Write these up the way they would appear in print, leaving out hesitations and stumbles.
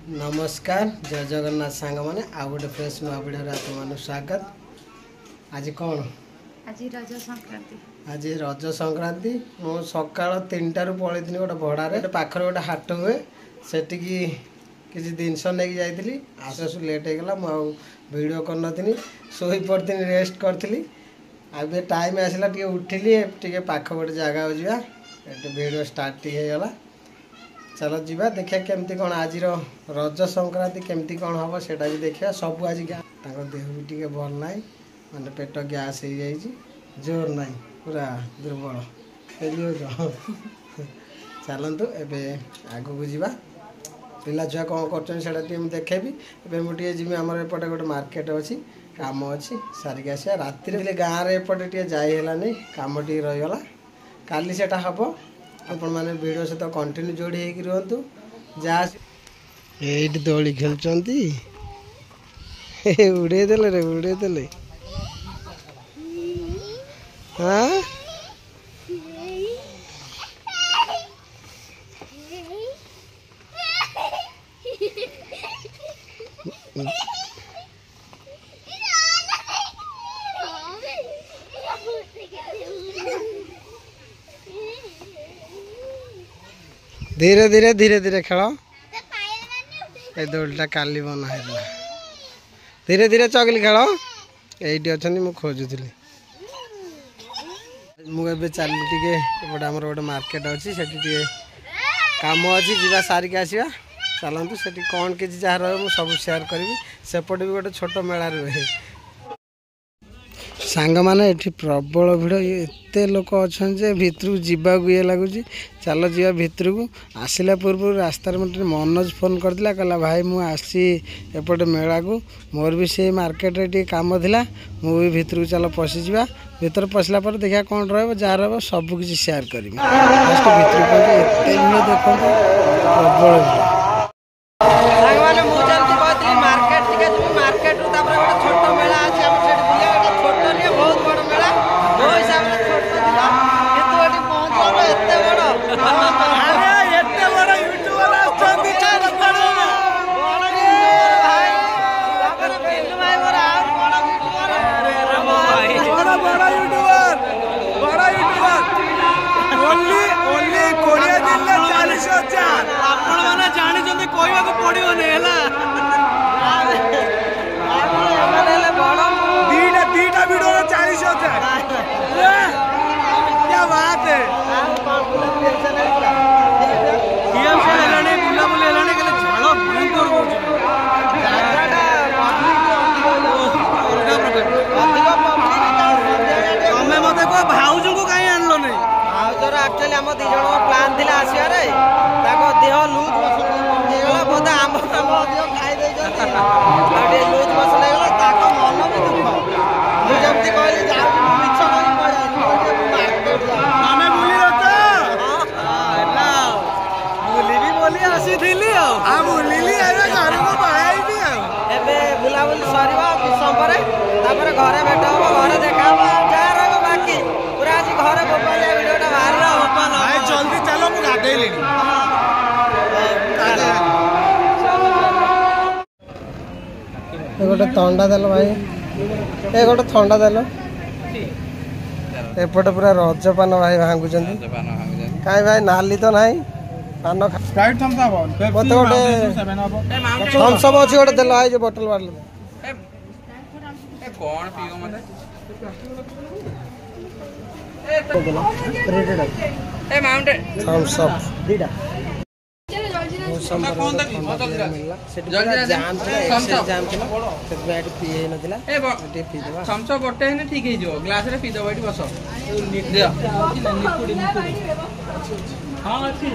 नमस्कार जय जगन्नाथ सांग मैंने आउ गोटे फ्रेश नुआ वीडियो आप स्वागत। आज कौन आज रज संक्रांति मु सका 3टारू पलि गोटे भड़ारे पाखर गोटे हाट हुए सेठी किसी जिनस नहीं जाइली आसु आसु लेट होगा मुझे कर शोई पड़ी रेस्ट करी आगे टाइम आसला उठिली टे पाख गोटे जगह जा वीडियो स्टार्ट होगा। चलो जीवा देखिए केमती कौन आज रज संक्रांति केमती कौन हम सेटा भी देखिए सब आज देह भी टे भल ना माने पेट गैस हो जाए जोर ना पूरा दुर्बल चलतु एबे आगू को जीवा पिला छुआ कौन कर देखेबी एबे मुझे जी आम एपटे गोटे मार्केट अच्छी काम अच्छी सारिक आसा राति गाँव में एपटे टे जाइलानी कम टे रहीगला काली सेटा हम आपण मैंने वीडियो सहित कंटिन्यू जोड़ी होगी रुहतु जहाँ ये दोली खेलुंट उड़े देले रे उड़े देले हाँ धीरे धीरे खेल ये दौड़टा काली बना है धीरे धीरे चगली खेल ये अच्छा मुझे खोजुली मुझे चली टे आम गोटे मार्केट अच्छी से कम अच्छी जा सारिक आसवा चलतु से कौन कि जहाँ रही सब सेयार करी सेपटे भी गोटे छोट मेला रुहे सांग मैंने ये प्रबल भिड़ एत लोक अच्छा भितर जावाक ये लगुच चलो जी भितर को आसला पूर्व रास्तार मतलब मनोज फोन करता कहला भाई मुझे एपटे मेला को मोर भी से मार्केट टे कम थी मुझे भितर को चलो पशिजा भितर पशिला देखा कौन रहा रहा सबकि सेयार करी भितर देखो प्रबल मार्केट छोट मेला बहुत बड़ मेला जो हिसाब से छोट एक्चुअली आम दी जन प्लान थी आसवे देह लुज मोशन बोधे आम खाई लुज मोशन मन भी दुख मुझे कहली बुलाबुली सर डिसेम्बर घरे भेट हम घरे देखा जहाँ रहा बाकी पूरा आज घरे भोपाल वीडियोटा बाहर जल्दी चलो मुझे गाधेली गोटे थंडा देल भाई ए गोटे थंडा देल एपटे पूरा रजपान भाई भांगुं कहीं भाई नाली तो ना पान मत गोटे थम्सअप अच्छी गोटे देल भाई जो बोतल बाटल कौन पियो मत ए माउंटेन थम्स अप दीटा कौन तक जल्दी जाम जाम से पिए नथिला ए टे पी देबा थम्स अप गोटे हेने ठीक हे जो ग्लास रे पी देबा एठी बस हां ठीक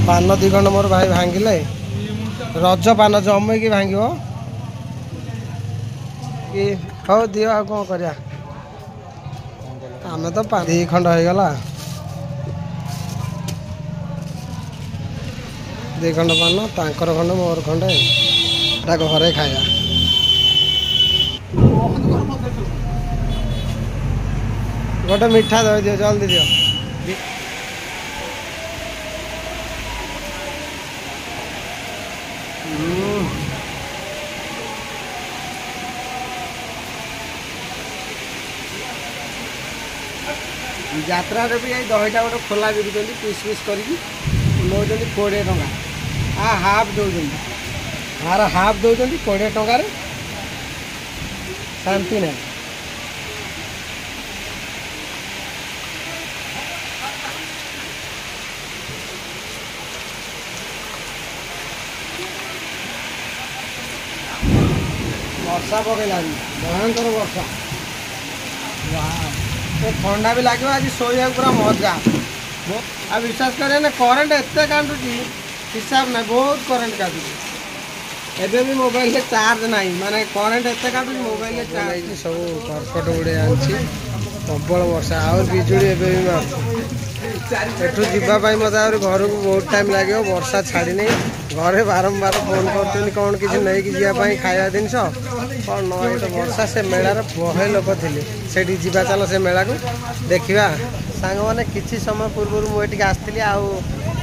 पान दी खंड मोर भाई भांगिले रज पान जमे की भांगिबो कि हो दियो आ कौन करिया आम तो 2 खंड हो गला 2 खंड पान तांकर खंड मोर खंड घरे खाया गोटे मिठा दे दियो जल्दी दियो यात्रा भी दहीटा गोटे खोला बिकुंट पिस पिस कर नौ 20 टଙ୍କା आ हाफ दौरान आर हाफ दौरान 20 टंकार शांति ना वर्षा पकड़ा भयंकर वर्षा ठंडा भी लगे आज शोया पूरा मजा आ विश्वास करें ना करेन्ट एत काटुची हिसाब ना बहुत करेन्ट काटुची एबे भी मोबाइल में चार्ज नहीं माने करेन्ट एत काटुची मोबाइल में चार्ज सब कर्कट गुड़े आनी प्रबल वर्षा आ बिजुड़ी एबे भी मार्च एठू जावाई मत घर को बहुत टाइम लगे वर्षा छाड़ी नहीं घरे बारंबार फोन कर कौन किसी नहीं कि जावाई खाया जिनस कौन न वर्षा से मेलार बहे लोक थे से जा चल से मेला को देखा सांग मैंने किसी समय पूर्व मुझे आसती आउ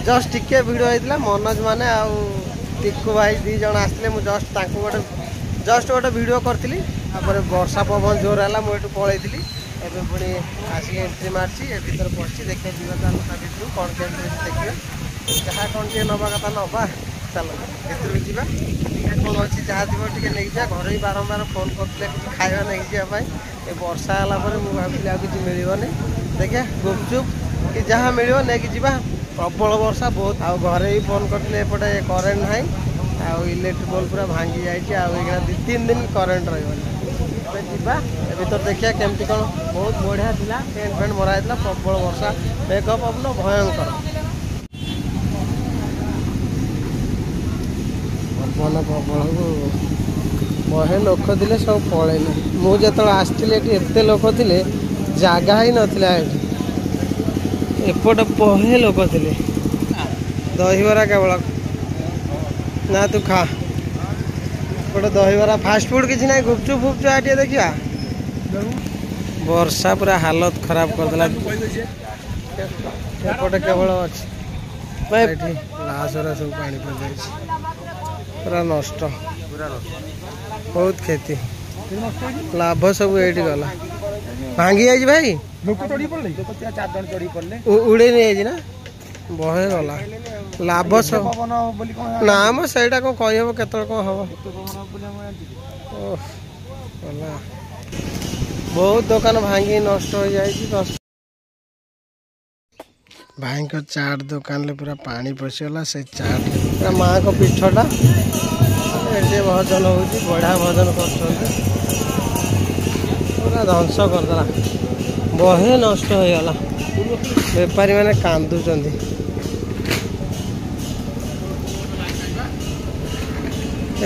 जस्ट टिके भिड़ होता मनोज मैंने आउ टिकू भाई 2 जन आसते मुझे जस्ट गोटे भिड करी वर्षा पवन जोर है मुझे पलैली एवं पुणी आसिक एंट्री मार्ची ए भर पड़ी देखिए जीवा चल कौन केमती देखिए जहाँ कौन टे नवा कथा नवा चल भर जावा कौन अच्छी जहाँ थी टे नहीं जा घर ही बारंबार फोन करते कुछ खावा नहीं जावाई वर्षा है मुझे भाविली आ कि मिलनी देखिए गुपचुप कि जहाँ मिल नहीं जा प्रबल वर्षा बहुत आउ घरे ही फोन करते एपटे करेन्ट ना आउ इलेक्ट्रिक पोल पूरा भांगी जाए 2-3 दिन करेन्ट रहा भर देखिए केमती कौन बहुत बढ़िया था टेंट फेंट मरा प्रबल वर्षा मेघ पवन भयंकर पवन प्रबल को बहे लोक थे सब पलैले मुझे आसती एत लोक थे जगह ही नाला एपट बहे लोक थे दहीबरा केवल ना तू खा गोटे दहीबरा फास्ट फूड किसी ना गुपचुप फुपचुप आटे देखा वर्षा पूरा हालत खराब करदेला एपटे केवल अच्छी लाशरा सब पानी पड़ पूरा नष्ट बहुत क्षति लाभ सब ये गला भांगी जाइए भाई उड़े नहीं ना बहे गला लाभ सब ना म सेटा कौन कहब केत कौन हम बहुत दुकान भांगी नष्ट हो जाए भाई को चाट दुकान ले पूरा पानी पशिगला से चाट पूरा माँ को पीठटा भजन हो बढ़िया भजन कर पूरा ध्वंस करदेला बहे नष्ट हो गला बेपारी मैंने कांदुचंदी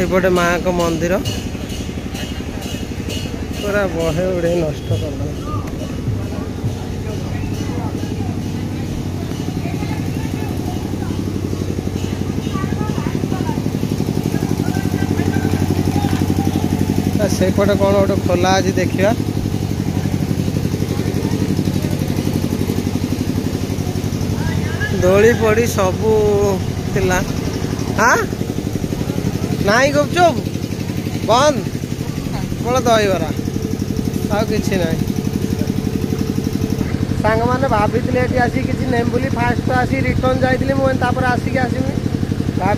एपटे माँ को मंदिर पूरा बहे उड़े नष्ट करदेला सेपटे कौन गोटे खोला आज देखा दोली पड़ी सबू थिला हाँ नाई गुपचुप बंद बोल दहीबरा आ कि ना सांग मैंने भाई आसी कि नेम बोली फास्ट तो आसी रिटर्न जाइली मुझे आसिक आसमी भाई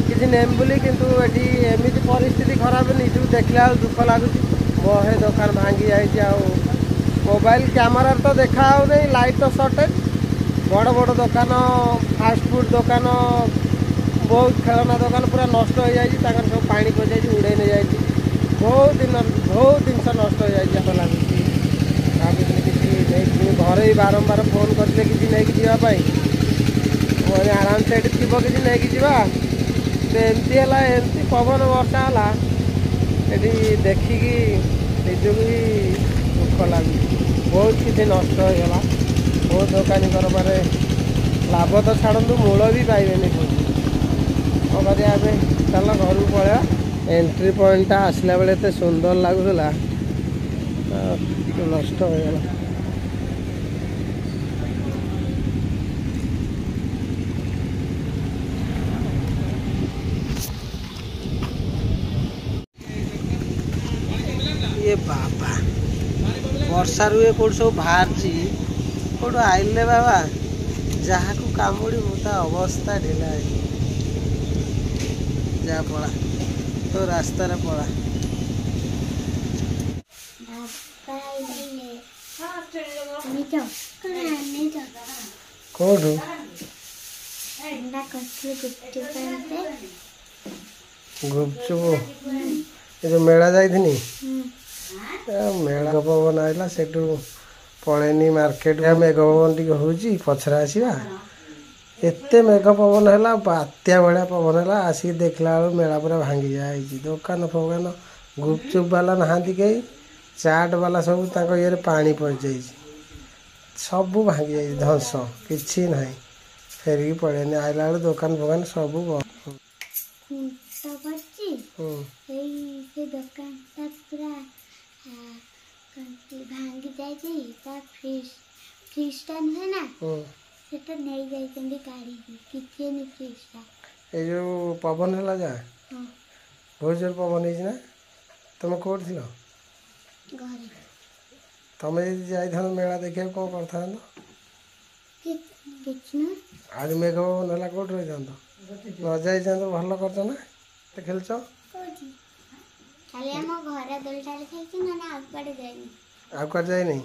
किसी नेम बोली किंतु एटी एमती परिस्थिति खराब निज देखला दुख लगुच बहे दुकान भांगी जाए मोबाइल कैमेरा तो देखा नहीं लाइट तो सर्टेज बड़ बड़ दुकान फास्ट फूड दुकान बहुत खेलना दुकान पूरा नष्ट हो जाए सब पानी पड़ जाए उड़े नहीं जाए बहुत जिनस नष्ट हो जाए लगुच भाई किसी घर ही बारंबार फोन करते किसी नहीं जावाई आराम से थी किसी नहीं जा एमती है एमती पवन वर्षा है ये देखिकी निजक भी दुख लगे बहुत किसी नष्ट होगा बहुत दुकानी मारे लाभ तो छाड़ू मूल भी पाइबे कौन करें चल घर को पलैया एंट्री पॉइंटा आसला बेले एत सुंदर लगुला नष्ट होगा बाबा वर्षा रुए कौट सब बाहर कौट आइले बाबा जहाँ को कामुड़ी मोता अवस्था ढिला जा पड़ा तो रास्ता रे पड़ा कौटू गुपचुप ये मेला जाइथिनी मेला पवन आइला सेठू पड़ेनी मार्केट मेघ पवन टी हूँ पछरे आसवा एते मेघ पवन है बात्या भाया पवन है आसिक देखला बेलू मेला पूरा भांगी जाए दुकान फोकान गुपचुप वाला नहांती कहीं चाट वाला सब ये पानी पड़ जाए सब भांगी जाए ध्वंस किसी ना फेरिक पड़ेनी आइला बेलू दुकान फोकान सब भांगी जाए फ्रिजटा नुहे ना सेटा नहीं जाइछन्ती काढ़ी किछि नि फ्रिजटा ए जो पवन है जा बहुत जोर पवन है ना तुम कौट थी घरे तुम जाइथ मेला देखिए कौन करता आज मेघ पवन है कौट रही न जाई भल कर खेलच खाली हम घर दोलटा खाई ना आउ कड़े जाइनी आउ कड़े जाइनी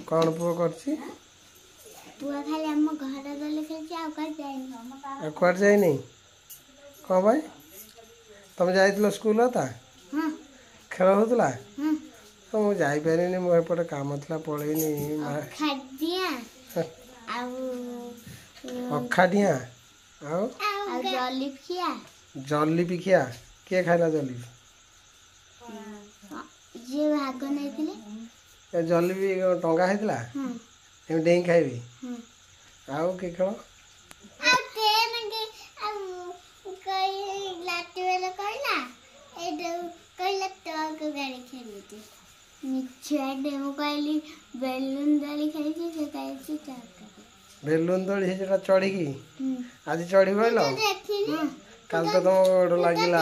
कौन पुओ करछि पुआ खाली हम घर दोले खेलछि आउ कड़े जाइनी आउ कड़े जाइनी कौन भाई तुम जाइथिलो स्कूल था हां खेल होतला हां तो मु जाई पारिनी मो एपटे काम थला पळेनी खादिया आउ अखाडिया आउ जलेबी खिया किए खाइला जलेबी जे भाग नहीं जलेबी टंगा होता एम डेई खाइबी आउ कि खेल बेलून दड़ी चढ़ी आज चढ़ी गल कल तो तुम गोड़ लगिला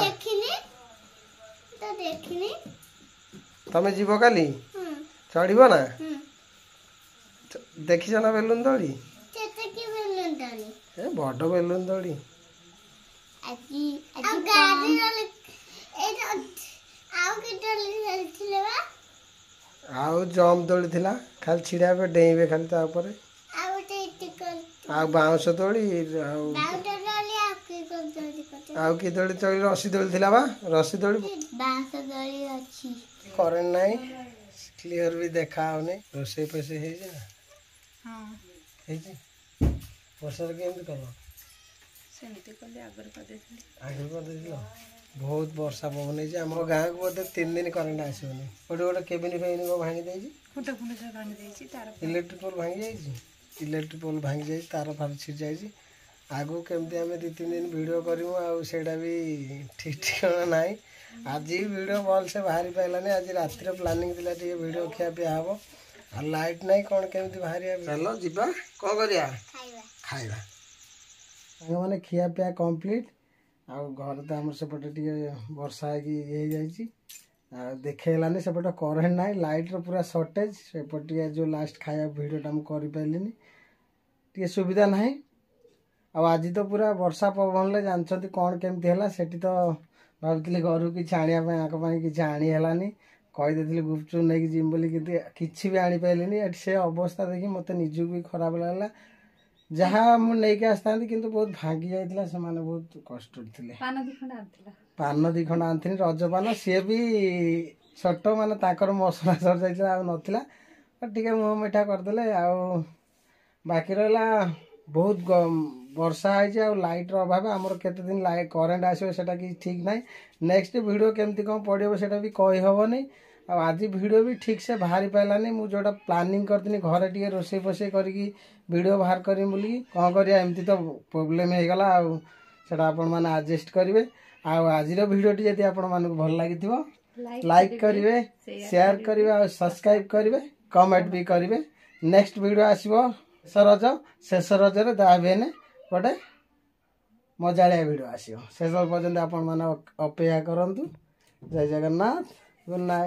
तमें जीव काली चढ़ब ना देखी ना बेलून दड़ी बड़ बेलून दड़ी आउ जम दड़ी थी खाली छिड़ा पे डेइबे खाली तापर बाउंश दड़ी आउ कि दड़ी चढ़ी रसी दड़ी थी रसी दड़ी करेन्ट ना क्लीयर भी देखा रोसे पैसे वर्षा केमती कल आगे कर बहुत वर्षा पवन है आम गाँव को बोधे 3 दिन करेन्ट आसोनी गोटे गोटे केबिन फेबिन भांगी इलेक्ट्रिक पोल भांगी जाइए इलेक्ट्रिक पोल भांगी जाए तार फार छिड़ जाए आगू केमती आम 2-3 दिन वीडियो करूँ आईटा भी ठीक ठिकाना ना आज वीडियो भल से बाहरी पाइलानी आज रातिर प्लानिंग थी वीडियो खिया पिया हम आ लाइट ना कौन केमती बाहर चलो जीवा कौन करिया खाइबा मैंने खिया पिया कंप्लीट आ घर तो आम सेपटे टे वर्षा हो देखलानी सेपटे करेन्ट ना लाइट रो पूरा सर्टेज सेपटे जो लास्ट खाया वीडियोटा मुझे कर टे सुविधा ना आज तो पूरा वर्षा पवन ले जानते कौन केमती है सेठी तो भावुली घर किसी आने किसी आनी कहीदे गुपचुप नहीं जिम बोली कि भी आनीपारे से अवस्था देखी मत निजक भी खराब लगला जहाँ मुझे आसता कि बहुत भांगी जाइला से बहुत कष्ट थे पान 2 खंड आनी रजपान सी भी छोट मान तर मसला सर जा नाला टे मुह मिठा करदे बाकी रहा बहुत वर्षा है लाइट अभाव आमर केते दिन करेन्ट आसो कि ठीक ना नेक्स्ट वीडियो केमती कौन पड़ो से भी कही हेनी आज वीडियो भी ठीक से बाहरी पाइलानी मुझे जोटा प्लानिंग करती घरे टे रोसे फोसे करके वीडियो बाहर करी बोली कौन करिया एमती तो प्रोब्लेम हो गला सेटा आपण मैंने एडजस्ट करेंगे आज भिडियोटी जब आपण भल लगी लाइक करेंगे शेयर करेंगे और सब्सक्राइब करेंगे कमेंट भी करेंगे नेक्स्ट वीडियो आसो शेष रजर दाने गोटे मजाड़िया वीडियो आसो शेष पर्यंत आपण मैंने अपेक्षा करूँ ଜୟ ଜଗନ୍ନାଥ ଗୁଡ୍ ନାଇଟ୍।